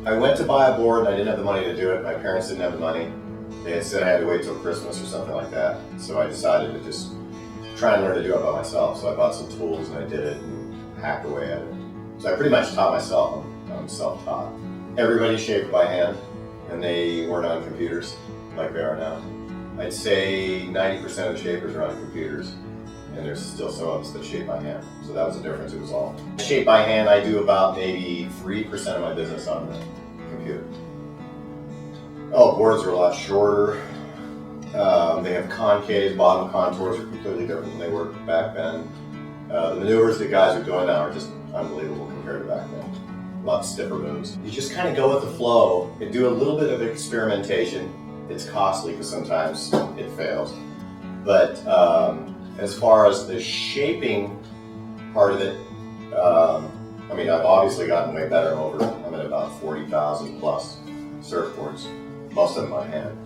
I went to buy a board and I didn't have the money to do it. My parents didn't have the money. They had said I had to wait till Christmas or something like that. So I decided to just try and learn to do it by myself. So I bought some tools and I did it and hacked away at it. So I pretty much taught myself. I'm self-taught. Everybody's shaped by hand, and they weren't on computers like they are now. I'd say 90% of the shapers are on computers, and there's still some of us that shape by hand. So that was the difference, it was all. Shape by hand, I do about maybe 3% of my business on the computer. Oh, boards are a lot shorter. They have concaves, bottom contours are completely different than they were back then. The maneuvers that guys are doing now are just unbelievable compared to back then. A lot stiffer moves. You just kind of go with the flow and do a little bit of experimentation. It's costly because sometimes it fails. But as far as the shaping part of it, I mean, I've obviously gotten way better I'm at about 40,000 plus surfboards, most of them by hand.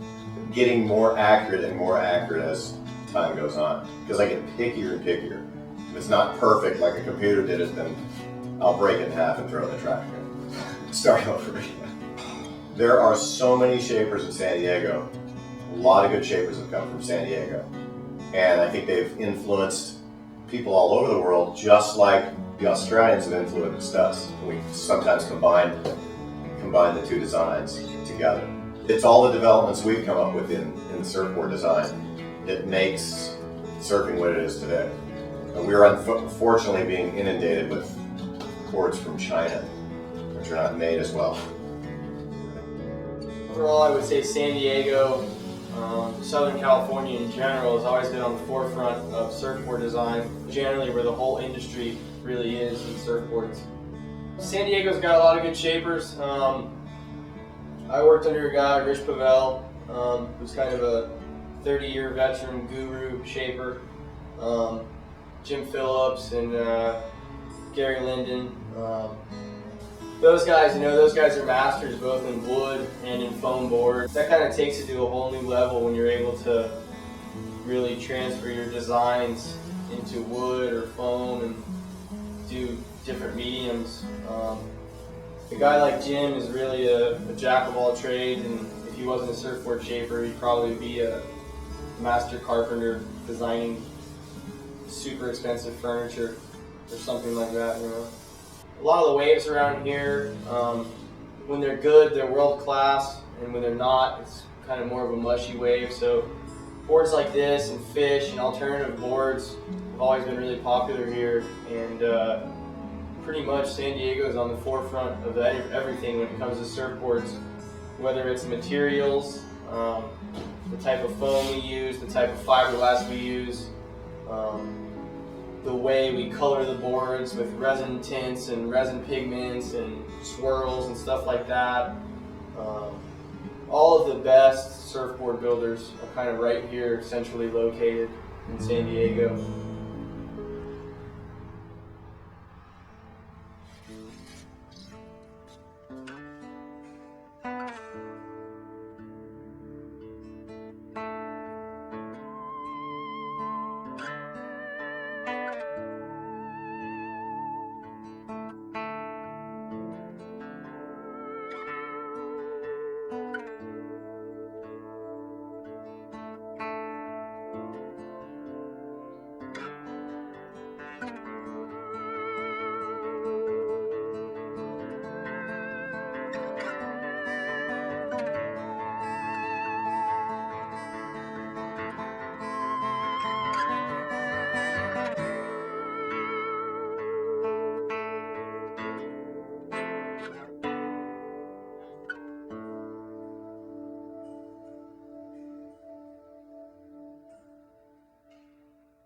Getting more accurate and more accurate as time goes on, because I get pickier and pickier. If it's not perfect like a computer did it, then I'll break it in half and throw it in the trash can. Start over again. There are so many shapers in San Diego. A lot of good shapers have come from San Diego. And I think they've influenced people all over the world, just like the Australians have influenced us. We sometimes combine the two designs together. It's all the developments we've come up with in the surfboard design that makes surfing what it is today. And we're unfortunately being inundated with boards from China, which are not made as well. Overall, I would say San Diego, Southern California in general, has always been on the forefront of surfboard design, generally where the whole industry really is in surfboards. San Diego's got a lot of good shapers. I worked under a guy, Rich Pavel, who's kind of a 30-year veteran guru shaper. Jim Phillips and Gary Linden. Those guys, those guys are masters both in wood and in foam board. That kind of takes it to a whole new level when you're able to really transfer your designs into wood or foam and do different mediums. A guy like Jim is really a jack of all trades, and if he wasn't a surfboard shaper, he'd probably be a master carpenter designing super expensive furniture or something like that, A lot of the waves around here, when they're good, they're world class, and when they're not, it's kind of more of a mushy wave. So boards like this and fish and alternative boards have always been really popular here, and pretty much San Diego is on the forefront of everything when it comes to surfboards, whether it's materials, the type of foam we use, the type of fiberglass we use, the way we color the boards with resin tints and resin pigments and swirls and stuff like that. All of the best surfboard builders are kind of right here, centrally located in San Diego.